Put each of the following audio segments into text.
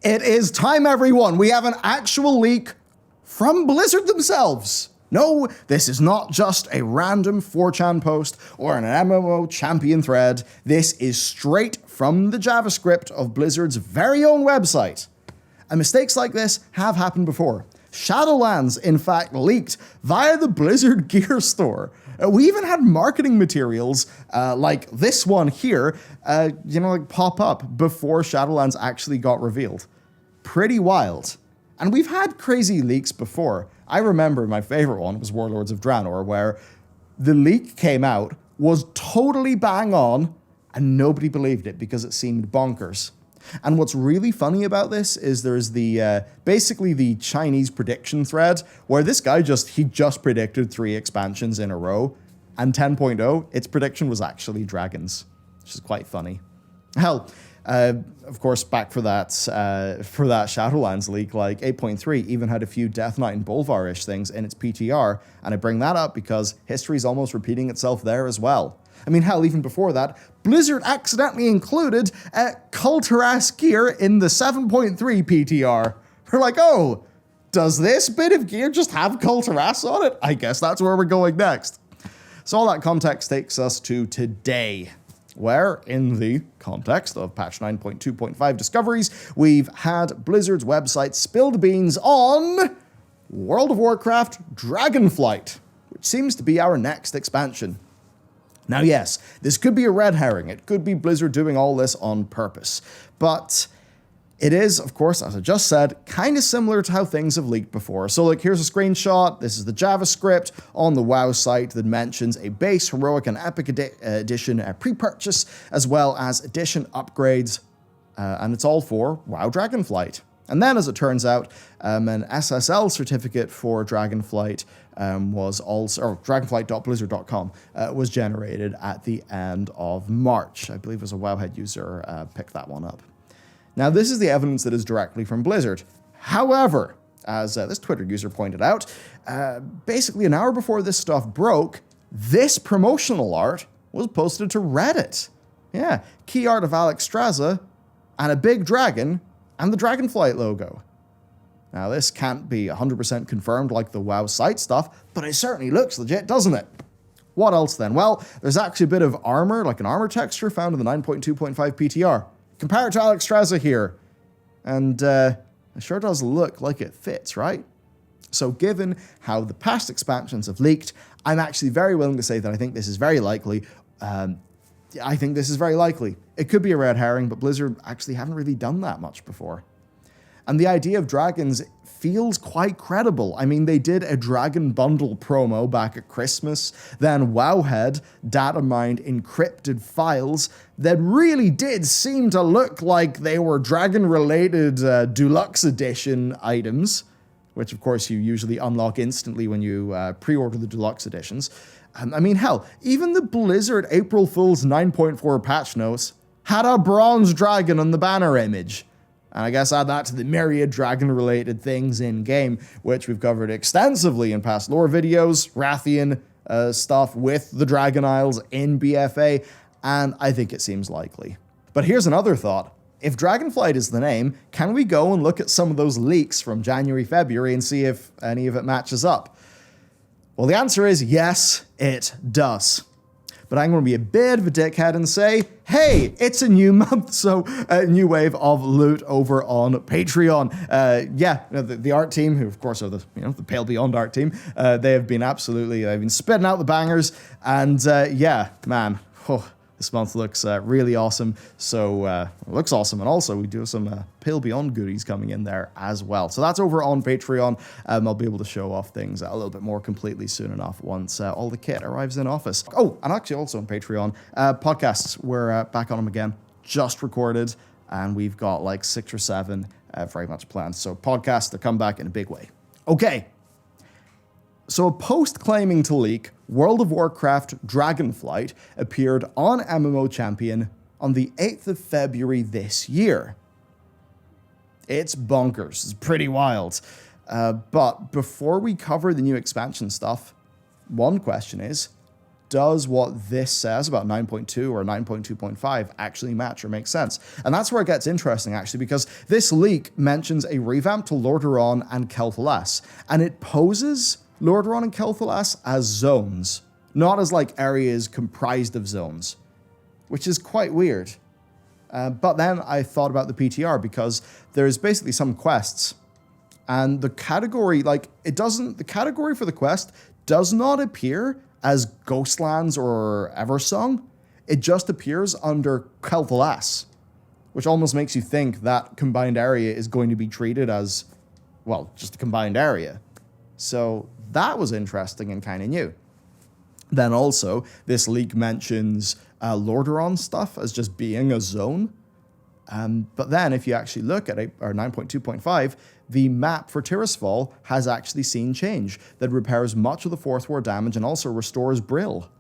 It is time, everyone. We have an actual leak from Blizzard themselves. No, this is not just a random 4chan post or an MMO champion thread. This is straight from the JavaScript of Blizzard's very own website. And mistakes like this have happened before. Shadowlands, in fact, leaked via the Blizzard Gear Store. We even had marketing materials like this one here, pop up before Shadowlands actually got revealed. Pretty wild. And we've had crazy leaks before. I remember my favorite one was Warlords of Draenor, where the leak came out, was totally bang on, and nobody believed it because it seemed bonkers. And what's really funny about this is there's the basically the Chinese prediction thread where this guy just predicted 3 expansions in a row, and 10.0, its prediction was actually dragons, which is quite funny. Hell, of course, back for that Shadowlands leak, like 8.3 even had a few Death Knight and Bolvar-ish things in its PTR, and I bring that up because history's almost repeating itself there as well. I mean, hell, even before that, Blizzard accidentally included Culturass gear in the 7.3 PTR. We're like, oh, does this bit of gear just have Culturass on it? I guess that's where we're going next. So all that context takes us to today, where, in the context of patch 9.2.5 discoveries, we've had Blizzard's website spill the beans on World of Warcraft Dragonflight, which seems to be our next expansion. Now, yes, this could be a red herring. It could be Blizzard doing all this on purpose. But it is, of course, as I just said, kind of similar to how things have leaked before. So, like, here's a screenshot. This is the JavaScript on the WoW site that mentions a base, heroic, and epic edition pre-purchase, as well as edition upgrades. And it's all for WoW Dragonflight. And then, as it turns out, an SSL certificate for Dragonflight was also, or dragonflight.blizzard.com was generated at the end of March. I believe it was a Wowhead user picked that one up. Now, this is the evidence that is directly from Blizzard. However, as this Twitter user pointed out, basically an hour before this stuff broke, this promotional art was posted to Reddit. Yeah, key art of Alexstrasza and a big dragon and the Dragonflight logo. Now, this can't be 100% confirmed like the WoW site stuff, but it certainly looks legit, doesn't it? What else then? Well, there's actually a bit of armor, like an armor texture found in the 9.2.5 PTR. Compare it to Alexstrasza here, and it sure does look like it fits, right? So given how the past expansions have leaked, I'm actually very willing to say that I think this is very likely. It could be a red herring, but Blizzard actually haven't really done that much before. And the idea of dragons feels quite credible. I mean, they did a dragon bundle promo back at Christmas, then Wowhead data mined encrypted files that really did seem to look like they were dragon-related deluxe edition items, which of course you usually unlock instantly when you pre-order the deluxe editions. I mean, hell, even the Blizzard April Fool's 9.4 patch notes had a bronze dragon on the banner image. And I guess add that to the myriad dragon-related things in-game, which we've covered extensively in past lore videos, Rathian stuff with the Dragon Isles in BFA, and I think it seems likely. But here's another thought. If Dragonflight is the name, can we go and look at some of those leaks from January, February and see if any of it matches up? Well, the answer is yes, it does. But I'm going to be a bit of a dickhead and say, hey, it's a new month, so a new wave of loot over on Patreon. The art team, who of course are the Pale Beyond art team, they've been spitting out the bangers, and this month looks really awesome. So it looks awesome, and also we do have some Pale Beyond goodies coming in there as well. So that's over on Patreon. I'll be able to show off things a little bit more completely soon enough once all the kit arrives in office. Oh, and actually also on Patreon, podcasts, we're back on them again, just recorded, and we've got like 6 or 7 very much planned. So podcasts, they're come back in a big way. Okay. So a post claiming to leak World of Warcraft Dragonflight appeared on MMO Champion on the 8th of February this year. It's bonkers. It's pretty wild. But before we cover the new expansion stuff, one question is, does what this says about 9.2 or 9.2.5 actually match or make sense? And that's where it gets interesting, actually, because this leak mentions a revamp to Lordaeron and Kel'Thuzad, and it poses Lordaeron and Kel'Thuzad as zones, not as like areas comprised of zones, which is quite weird. But then I thought about the PTR, because there's basically some quests, and the category, the category for the quest does not appear as Ghostlands or Eversong. It just appears under Kel'Thuzad, which almost makes you think that combined area is going to be treated as, well, just a combined area. So that was interesting and kind of new. Then also, this leak mentions Lordaeron stuff as just being a zone. But then if you actually look at 9.2.5, the map for Tirisfal has actually seen change that repairs much of the Fourth War damage and also restores Brill.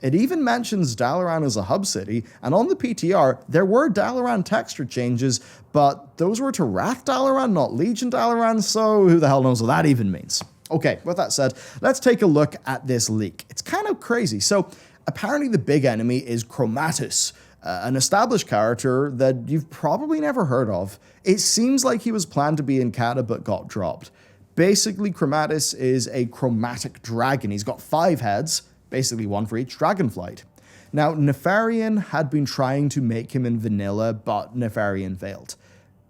It even mentions Dalaran as a hub city, and on the PTR, there were Dalaran texture changes, but those were to Wrath Dalaran, not Legion Dalaran, so who the hell knows what that even means. Okay, with that said, let's take a look at this leak. It's kind of crazy. So apparently the big enemy is Chromatus, an established character that you've probably never heard of. It seems like he was planned to be in Kata but got dropped. Basically, Chromatus is a chromatic dragon. He's got 5 heads, basically one for each Dragonflight. Now, Nefarian had been trying to make him in vanilla, but Nefarian failed.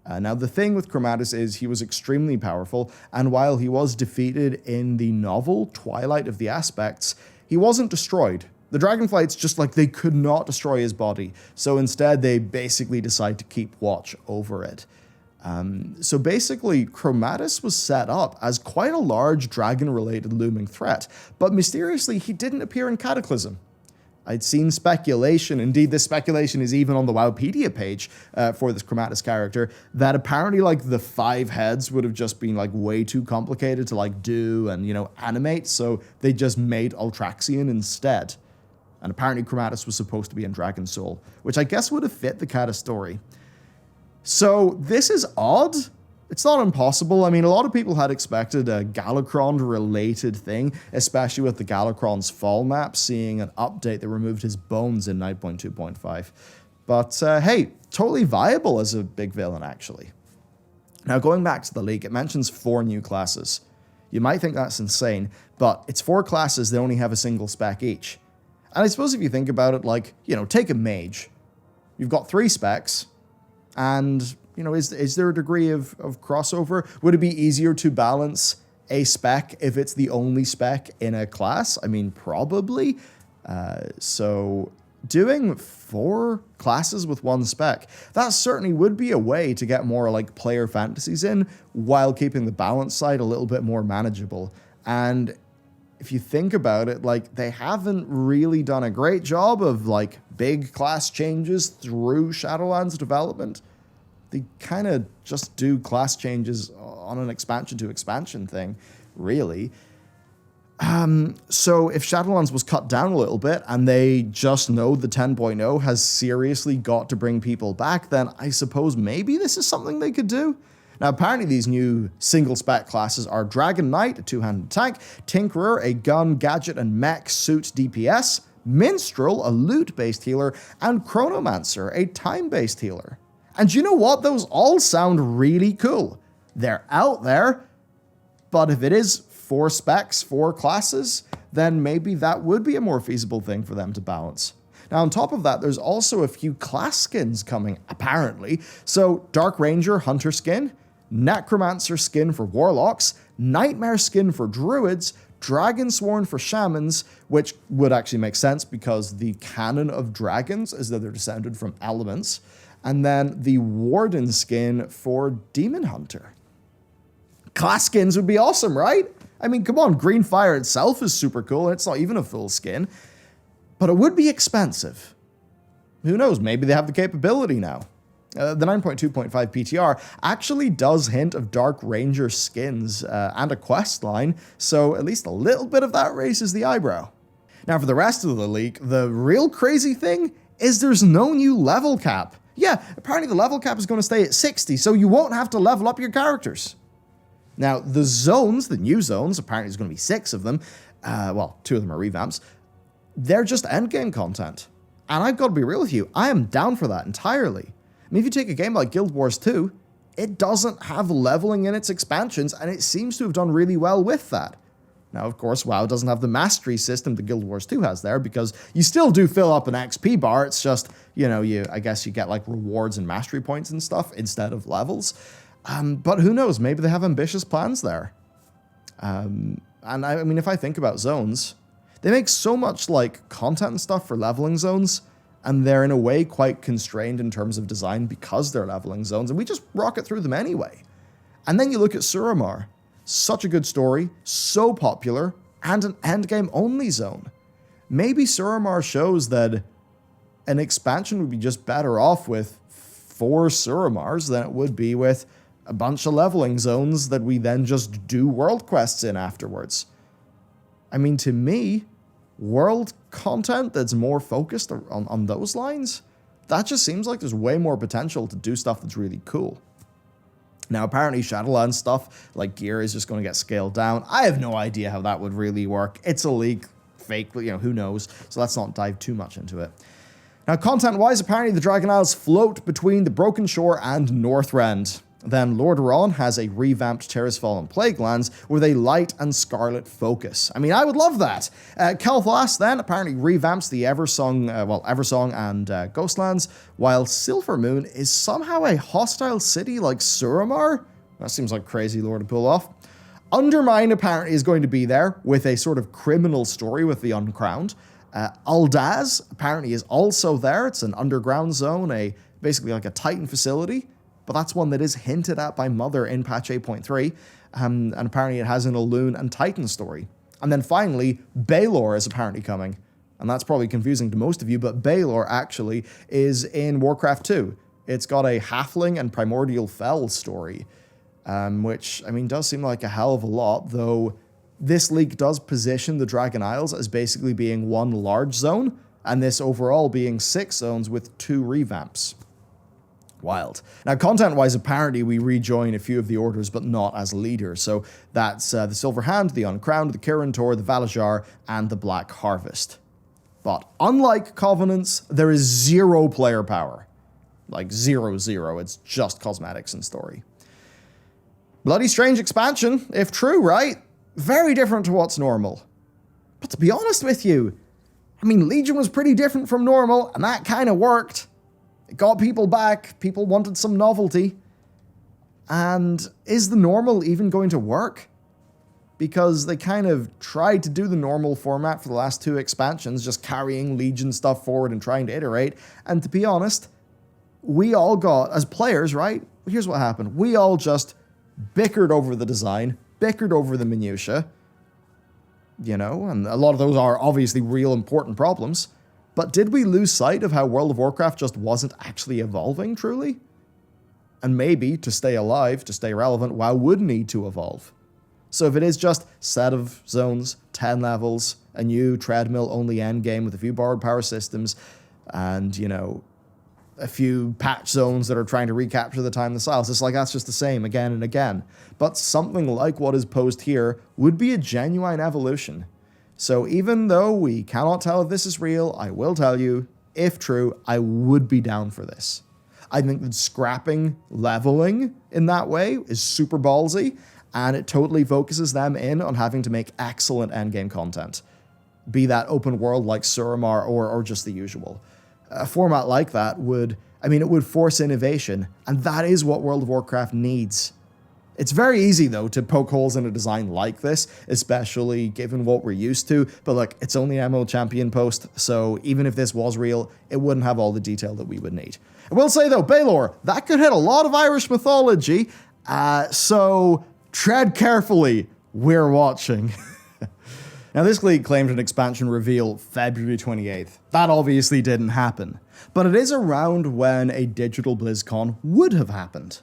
Now, the thing with Chromatus is he was extremely powerful, and while he was defeated in the novel Twilight of the Aspects, he wasn't destroyed. The Dragonflights just they could not destroy his body, so instead they basically decide to keep watch over it. So basically, Chromatus was set up as quite a large dragon-related looming threat, but mysteriously he didn't appear in Cataclysm. I'd seen speculation, indeed this speculation is even on the Wowpedia page for this Chromatus character, that apparently the 5 heads would have just been way too complicated to do and animate, so they just made Ultraxian instead. And apparently Chromatus was supposed to be in Dragon Soul, which I guess would have fit the Kata story. So this is odd. It's not impossible. I mean, a lot of people had expected a Galakrond-related thing, especially with the Galakrond's fall map, seeing an update that removed his bones in 9.2.5. But hey, totally viable as a big villain, actually. Now, going back to the leak, it mentions 4 new classes. You might think that's insane, but it's 4 classes that only have a single spec each. And I suppose if you think about it, take a mage. You've got 3 specs, and, is there a degree of crossover? Would it be easier to balance a spec if it's the only spec in a class? I mean, probably. So doing 4 classes with 1 spec, that certainly would be a way to get more player fantasies in while keeping the balance side a little bit more manageable. And if you think about it, they haven't really done a great job of big class changes through Shadowlands development. They kind of just do class changes on an expansion to expansion thing, really. So if Shadowlands was cut down a little bit and they just know the 10.0 has seriously got to bring people back, then I suppose maybe this is something they could do. Now, apparently these new single-spec classes are Dragon Knight, a 2-handed tank, Tinkerer, a gun, gadget, and mech suit DPS, Minstrel, a loot-based healer, and Chronomancer, a time-based healer. And you know what? Those all sound really cool. They're out there, but if it is 4 specs, 4 classes, then maybe that would be a more feasible thing for them to balance. Now, on top of that, there's also a few class skins coming, apparently. So, Dark Ranger Hunter skin, Necromancer skin for Warlocks, Nightmare skin for Druids, Dragonsworn for Shamans, which would actually make sense because the canon of dragons is that they're descended from elements, and then the Warden skin for Demon Hunter. Class skins would be awesome, right? I mean, come on, Green Fire itself is super cool, and it's not even a full skin, but it would be expensive. Who knows, maybe they have the capability now. The 9.2.5 PTR actually does hint of Dark Ranger skins and a quest line, so at least a little bit of that raises the eyebrow. Now for the rest of the leak, the real crazy thing is there's no new level cap. Yeah, apparently the level cap is going to stay at 60, so you won't have to level up your characters. Now the zones, the new zones, apparently there's going to be 6 of them, well, 2 of them are revamps. they're just endgame content. And I've got to be real with you, I am down for that entirely. I mean, if you take a game like Guild Wars 2, it doesn't have leveling in its expansions, and it seems to have done really well with that. Now, of course, WoW doesn't have the mastery system that Guild Wars 2 has there, because you still do fill up an XP bar. It's just, you know, I guess you get like rewards and mastery points and stuff instead of levels. But who knows? Maybe they have ambitious plans there. And I mean, if I think about zones, they make so much like content and stuff for leveling zones, and they're in a way quite constrained in terms of design because they're leveling zones, and we just rocket through them anyway. And then you look at Suramar. Such a good story, so popular, and an endgame only zone. Maybe Suramar shows that an expansion would be just better off with 4 Suramars than it would be with a bunch of leveling zones that we then just do world quests in afterwards. I mean, to me, world content that's more focused on those lines, that just seems like there's way more potential to do stuff that's really cool. Now, apparently Shadowlands stuff, like gear, is just going to get scaled down. I have no idea how that would really work. It's a leak, fake, you know, who knows? So let's not dive too much into it. Now, content-wise, apparently the Dragon Isles float between the Broken Shore and Northrend. Then Lordaeron has a revamped Tirisfal and Plaguelands with a light and scarlet focus. I mean, I would love that. Kel'Thas then apparently revamps the Eversong and Ghostlands, while Silvermoon is somehow a hostile city like Suramar. That seems like crazy lore to pull off. Undermine apparently is going to be there with a sort of criminal story with the Uncrowned. Aldaz apparently is also there. It's an underground zone, basically like a Titan facility. But that's one that is hinted at by Mother in patch 8.3, and apparently it has an Elune and Titan story. And then finally, Bellular is apparently coming, and that's probably confusing to most of you, but Bellular actually is in Warcraft 2. It's got a Halfling and Primordial Fell story, which, I mean, does seem like a hell of a lot, though this leak does position the Dragon Isles as basically being one large zone, and this overall being 6 zones with 2 revamps. Wild. Now, content-wise, apparently we rejoin a few of the orders, but not as leaders. So that's the Silver Hand, the Uncrowned, the Kirin Tor, the Valajar, and the Black Harvest. But unlike Covenants, there is 0 player power. Like 0. It's just cosmetics and story. Bloody strange expansion, if true, right? Very different to what's normal. But to be honest with you, I mean, Legion was pretty different from normal, and that kind of worked. It got people back, people wanted some novelty. And is the normal even going to work? Because they kind of tried to do the normal format for the last 2 expansions, just carrying Legion stuff forward and trying to iterate. And to be honest, we all got, as players, right? Here's what happened. We all just bickered over the design, bickered over the minutiae, you know, and a lot of those are obviously real important problems. But did we lose sight of how World of Warcraft just wasn't actually evolving, truly? And maybe, to stay alive, to stay relevant, WoW would need to evolve. So if it is just set of zones, 10 levels, a new treadmill-only endgame with a few borrowed power systems, and, you know, a few patch zones that are trying to recapture the Time of the Siles, it's like that's just the same again and again. But something like what is posed here would be a genuine evolution. So even though we cannot tell if this is real, I will tell you, if true, I would be down for this. I think that scrapping leveling in that way is super ballsy, and it totally focuses them in on having to make excellent endgame content. Be that open world like Suramar or just the usual. A format like that would force innovation, and that is what World of Warcraft needs. It's very easy, though, to poke holes in a design like this, especially given what we're used to, but look, it's only an MMO Champion post, so even if this was real, it wouldn't have all the detail that we would need. I will say, though, Bellular, that could hit a lot of Irish mythology, so tread carefully, we're watching. Now, this leak claimed an expansion reveal February 28th. That obviously didn't happen, but it is around when a digital BlizzCon would have happened.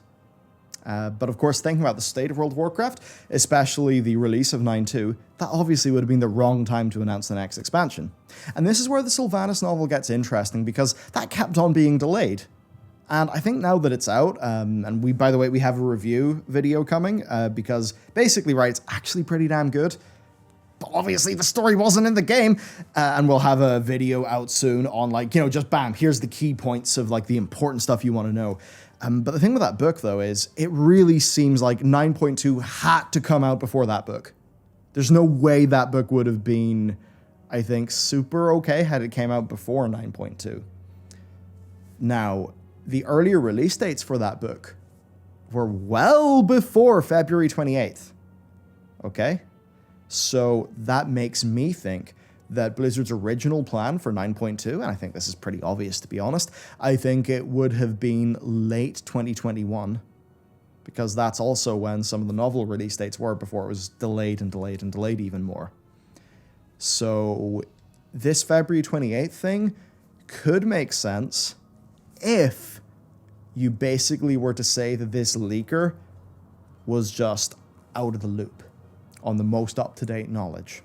But of course, thinking about the state of World of Warcraft, especially the release of 9.2, that obviously would have been the wrong time to announce the next expansion. And this is where the Sylvanas novel gets interesting, because that kept on being delayed. And I think now that it's out, and by the way, we have a review video coming, because basically, right, it's actually pretty damn good. obviously the story wasn't in the game. And we'll have a video out soon on, like, you know, just bam, here's the key points of, like, the important stuff you want to know. But the thing with that book, though, is it really seems like 9.2 had to come out before that book. There's no way that book would have been, I think, super okay had it came out before 9.2. Now, the earlier release dates for that book were well before February 28th. Okay? So that makes me think that Blizzard's original plan for 9.2, and I think this is pretty obvious to be honest, I think it would have been late 2021, because that's also when some of the novel release dates were before it was delayed and delayed and delayed even more. So this February 28th thing could make sense if you basically were to say that this leaker was just out of the loop on the most up-to-date knowledge.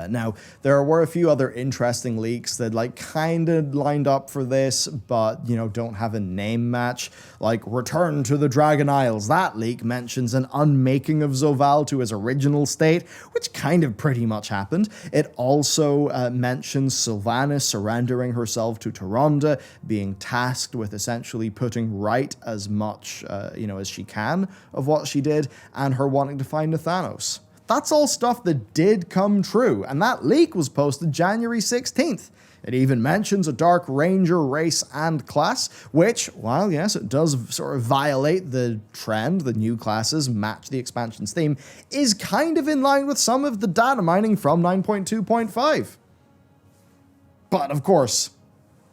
Now, there were a few other interesting leaks that, like, kind of lined up for this, but, you know, don't have a name match. Like, Return to the Dragon Isles. That leak mentions an unmaking of Zoval to his original state, which kind of pretty much happened. It also mentions Sylvanas surrendering herself to Taronda, being tasked with essentially putting right as much, as she can of what she did, and her wanting to find Nathanos. That's all stuff that did come true, and that leak was posted January 16th. It even mentions a Dark Ranger race and class, which, while yes, it does sort of violate the trend, the new classes match the expansion's theme, is kind of in line with some of the data mining from 9.2.5. But of course,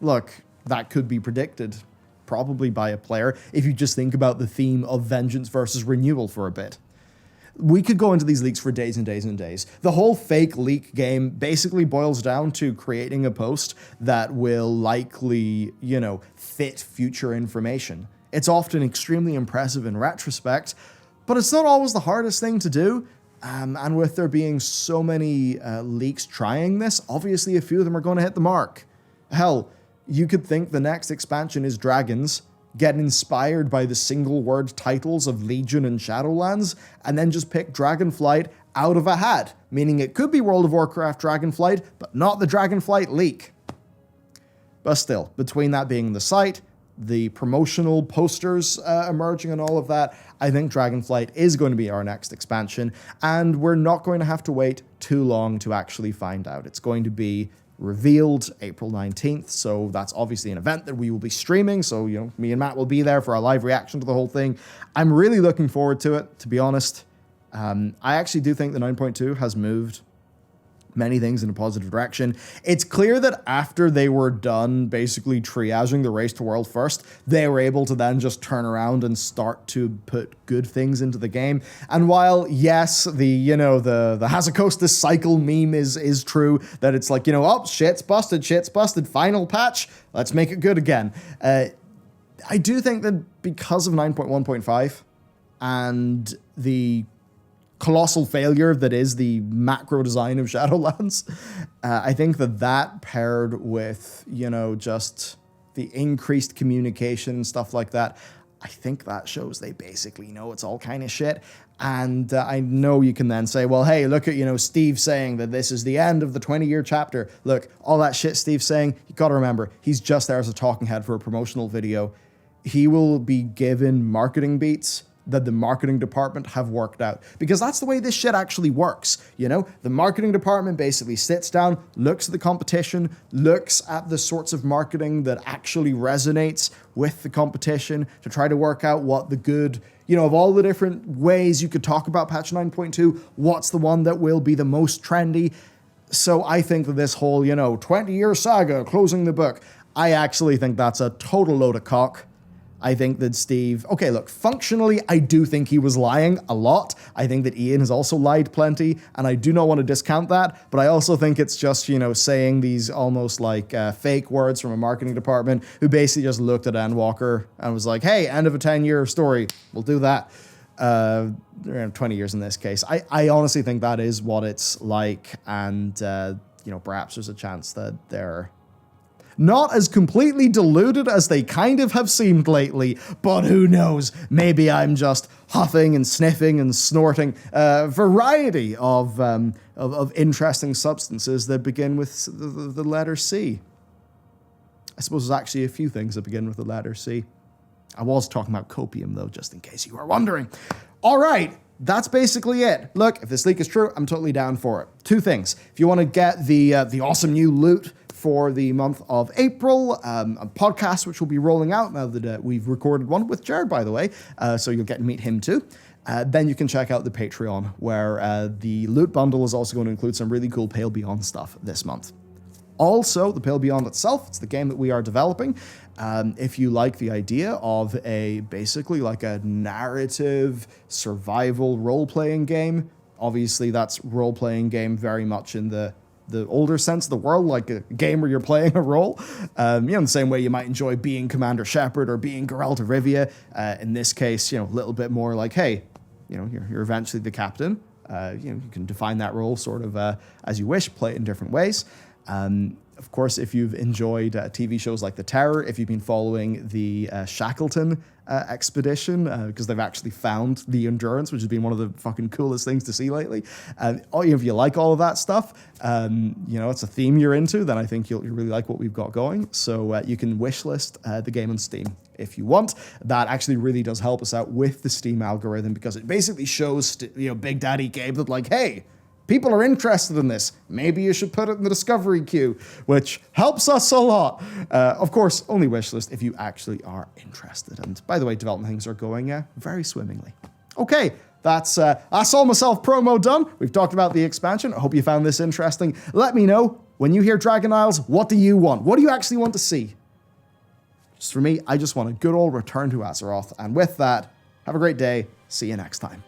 look, that could be predicted, probably by a player, if you just think about the theme of vengeance versus renewal for a bit. We could go into these leaks for days and days and days. The whole fake leak game basically boils down to creating a post that will likely, fit future information. It's often extremely impressive in retrospect, but it's not always the hardest thing to do. And with there being so many leaks trying this, obviously a few of them are going to hit the mark. Hell, you could think the next expansion is Dragons, get inspired by the single-word titles of Legion and Shadowlands, and then just pick Dragonflight out of a hat, meaning it could be World of Warcraft Dragonflight, but not the Dragonflight leak. But still, between that being the site, the promotional posters emerging and all of that, I think Dragonflight is going to be our next expansion, and we're not going to have to wait too long to actually find out. It's going to be revealed April 19th, so that's obviously an event that we will be streaming, so, me and Matt will be there for a live reaction to the whole thing. I'm really looking forward to it, to be honest. I actually do think the 9.2 has moved many things in a positive direction. It's clear that after they were done basically triaging the race to world first, they were able to then just turn around and start to put good things into the game. And while, yes, the Hazakostas cycle meme is true, that it's like, oh, shit's busted, final patch, let's make it good again. I do think that because of 9.1.5 and the colossal failure that is the macro design of Shadowlands, I think that paired with, just the increased communication and stuff like that, I think that shows they basically know it's all kind of shit. And I know you can then say, well, hey, look at, Steve saying that this is the end of the 20-year chapter. Look, all that shit Steve's saying, you got to remember, he's just there as a talking head for a promotional video. He will be given marketing beats that the marketing department have worked out. Because that's the way this shit actually works, The marketing department basically sits down, looks at the competition, looks at the sorts of marketing that actually resonates with the competition to try to work out what the good, of all the different ways you could talk about patch 9.2, what's the one that will be the most trendy. So I think that this whole, 20-year saga, closing the book, I actually think that's a total load of cock. I think that Steve, okay, look, functionally, I do think he was lying a lot. I think that Ian has also lied plenty, and I do not want to discount that, but I also think it's just, saying these almost like fake words from a marketing department who basically just looked at Endwalker and was like, hey, end of a 10-year story, we'll do that. 20 years in this case. I honestly think that is what it's like, and, perhaps there's a chance that they're not as completely deluded as they kind of have seemed lately, but who knows, maybe I'm just huffing and sniffing and snorting a variety of interesting substances that begin with the letter C. I suppose there's actually a few things that begin with the letter C. I was talking about copium, though, just in case you were wondering. All right, that's basically it. Look, if this leak is true, I'm totally down for it. Two things. If you want to get the awesome new loot for the month of April, a podcast which will be rolling out now that we've recorded one with Jared, by the way, so you'll get to meet him too. Then you can check out the Patreon, where the loot bundle is also going to include some really cool Pale Beyond stuff this month. Also, the Pale Beyond itself, it's the game that we are developing. If you like the idea of basically like a narrative survival role-playing game, obviously that's role-playing game very much in the older sense of the world, like a game where you're playing a role. In the same way you might enjoy being Commander Shepard or being Geralt of Rivia. In this case, a little bit more like, hey, you're eventually the captain. You can define that role sort of as you wish, play it in different ways. Of course, if you've enjoyed TV shows like The Terror, if you've been following the Shackleton expedition, because they've actually found the Endurance, which has been one of the fucking coolest things to see lately. If you like all of that stuff, it's a theme you're into, then I think you'll really like what we've got going. So you can wishlist the game on Steam if you want. That actually really does help us out with the Steam algorithm, because it basically shows, Big Daddy Gabe that, like, hey, people are interested in this. Maybe you should put it in the discovery queue, which helps us a lot. Of course, only wishlist if you actually are interested. And by the way, development things are going very swimmingly. Okay, that's all my self-promo done. We've talked about the expansion. I hope you found this interesting. Let me know, when you hear Dragon Isles, what do you want? What do you actually want to see? Just for me, I just want a good old return to Azeroth. And with that, have a great day. See you next time.